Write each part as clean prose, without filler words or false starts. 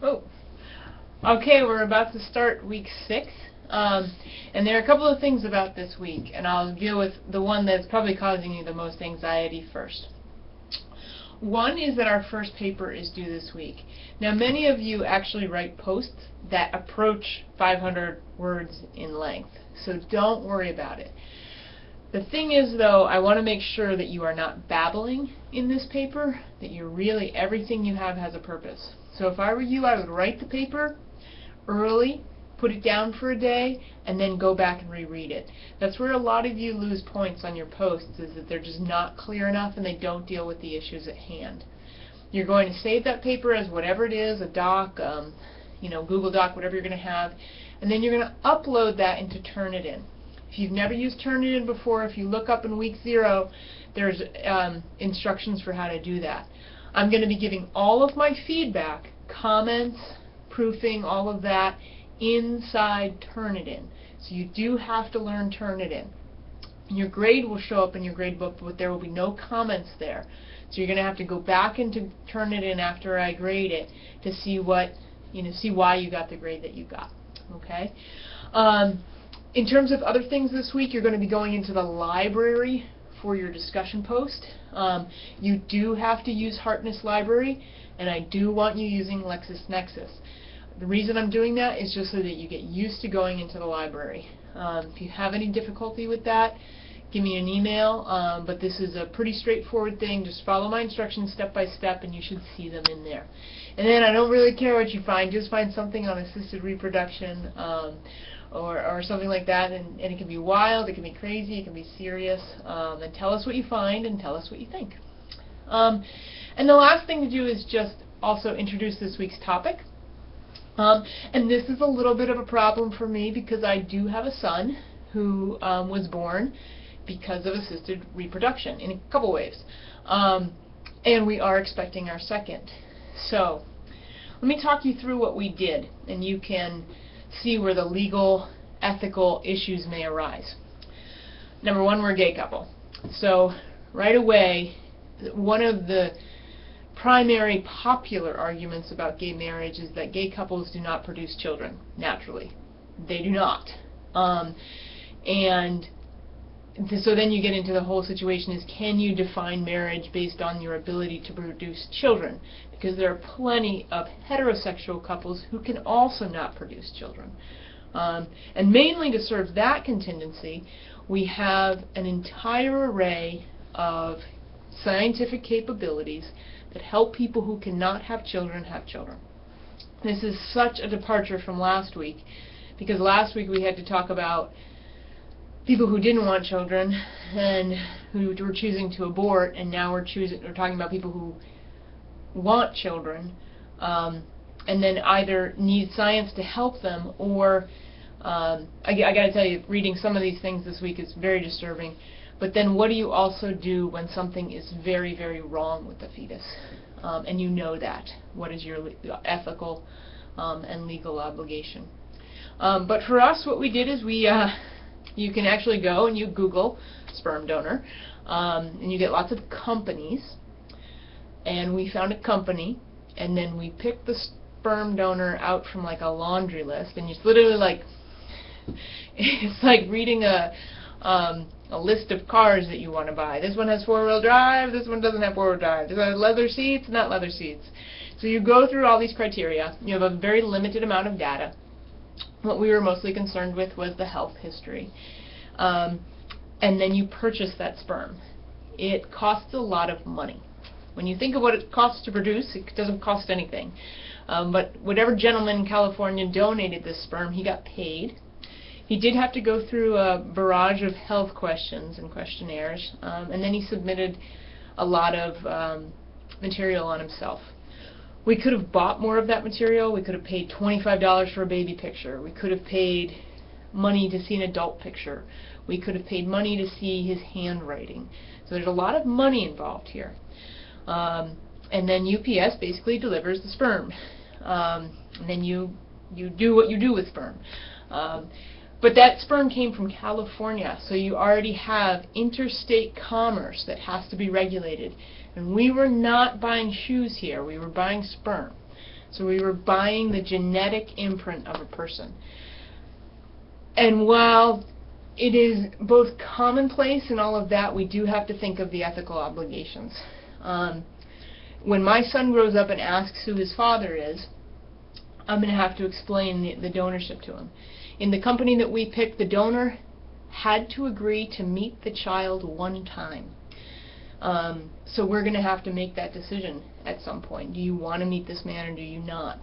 Oh, okay, we're about to start week 6, and there are a couple of things about this week, and I'll deal with the one that's probably causing you the most anxiety first. One is that our first paper is due this week. Now, many of you actually write posts that approach 500 words in length, so don't worry about it. The thing is, though, I want to make sure that you are not babbling in this paper, that you're really, everything you have has a purpose. So if I were you, I would write the paper early, put it down for a day, and then go back and reread it. That's where a lot of you lose points on your posts, is that they're just not clear enough and they don't deal with the issues at hand. You're going to save that paper as whatever it is, a doc, Google Doc, whatever you're going to have, and then you're going to upload that into Turnitin. If you've never used Turnitin before, if you look up in week 0, there's instructions for how to do that. I'm going to be giving all of my feedback, comments, proofing, all of that, inside Turnitin. So you do have to learn Turnitin. Your grade will show up in your grade book, but there will be no comments there. So you're going to have to go back into Turnitin after I grade it to see what, see why you got the grade that you got. Okay? In terms of other things this week, you're going to be going into the library for your discussion post. You do have to use Harkness Library, and I do want you using LexisNexis. The reason I'm doing that is just so that you get used to going into the library. If you have any difficulty with that, give me an email, but this is a pretty straightforward thing. Just follow my instructions step by step and you should see them in there. And then I don't really care what you find, just find something on assisted reproduction or something like that, and it can be wild, it can be crazy, it can be serious, and tell us what you find and tell us what you think. And the last thing to do is just also introduce this week's topic. And this is a little bit of a problem for me because I do have a son who was born because of assisted reproduction in a couple ways. And we are expecting our second. So let me talk you through what we did, and you can see where the legal, ethical issues may arise. Number one, we're a gay couple. So right away, one of the primary popular arguments about gay marriage is that gay couples do not produce children naturally. They do not. So then you get into the whole situation is, can you define marriage based on your ability to produce children? Because there are plenty of heterosexual couples who can also not produce children. And mainly to serve that contingency, we have an entire array of scientific capabilities that help people who cannot have children have children. This is such a departure from last week, because last week we had to talk about people who didn't want children and who were choosing to abort, and now we're talking about people who want children and then either need science to help them or I got to tell you, reading some of these things this week is very disturbing. But then what do you also do when something is very, very wrong with the fetus? And you know that. What is your ethical and legal obligation? But for us, what we did is you can actually go and you Google sperm donor, and you get lots of companies. And we found a company, and then we picked the sperm donor out from like a laundry list, and it's literally like, it's like reading a list of cars that you want to buy. This one has 4-wheel drive, this one doesn't have 4-wheel drive. This has leather seats, not leather seats. So you go through all these criteria. You have a very limited amount of data. What we were mostly concerned with was the health history. And then you purchase that sperm. It costs a lot of money. When you think of what it costs to produce, it doesn't cost anything. But whatever gentleman in California donated this sperm, he got paid. He did have to go through a barrage of health questions and questionnaires, and then he submitted a lot of material on himself. We could have bought more of that material. We could have paid $25 for a baby picture. We could have paid money to see an adult picture. We could have paid money to see his handwriting. So there's a lot of money involved here. And then UPS basically delivers the sperm. And then you do what you do with sperm. But that sperm came from California, so you already have interstate commerce that has to be regulated. And we were not buying shoes here, we were buying sperm. So we were buying the genetic imprint of a person. And while it is both commonplace and all of that, we do have to think of the ethical obligations. When my son grows up and asks who his father is, I'm going to have to explain the donorship to him. In the company that we picked, the donor had to agree to meet the child one time. So we're going to have to make that decision at some point. Do you want to meet this man or do you not?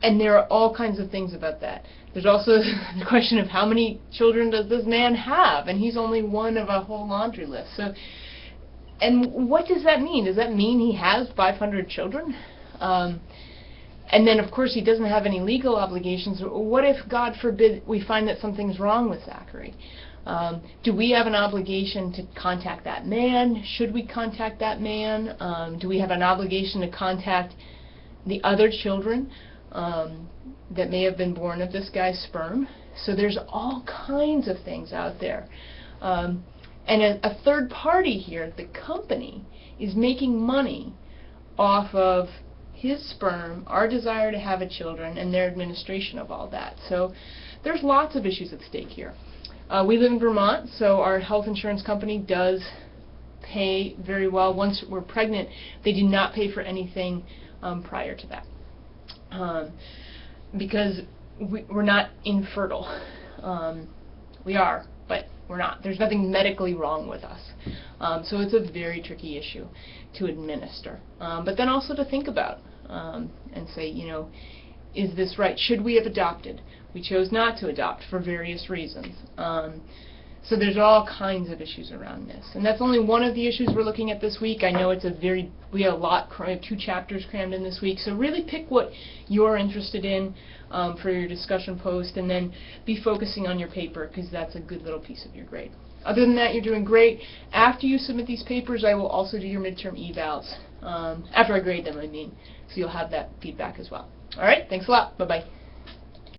And there are all kinds of things about that. There's also the question of how many children does this man have, and he's only one of a whole laundry list. So, and what does that mean? Does that mean he has 500 children? And then, of course, he doesn't have any legal obligations. What if, God forbid, we find that something's wrong with Zachary? Do we have an obligation to contact that man? Should we contact that man? Do we have an obligation to contact the other children that may have been born of this guy's sperm? So there's all kinds of things out there. And a third party here, the company, is making money off of his sperm, our desire to have a children, and their administration of all that. So there's lots of issues at stake here. We live in Vermont, so our health insurance company does pay very well. Once we're pregnant, they do not pay for anything prior to that. Because we're not infertile. We are, but we're not. There's nothing medically wrong with us. So it's a very tricky issue to administer. But then also to think about and say, you know, is this right? Should we have adopted? We chose not to adopt for various reasons. So there's all kinds of issues around this. And that's only one of the issues we're looking at this week. I know it's we have a lot, 2 chapters crammed in this week. So really pick what you're interested in for your discussion post, and then be focusing on your paper, because that's a good little piece of your grade. Other than that, you're doing great. After you submit these papers, I will also do your midterm evals. After I grade them, I mean. So you'll have that feedback as well. All right, thanks a lot. Bye-bye.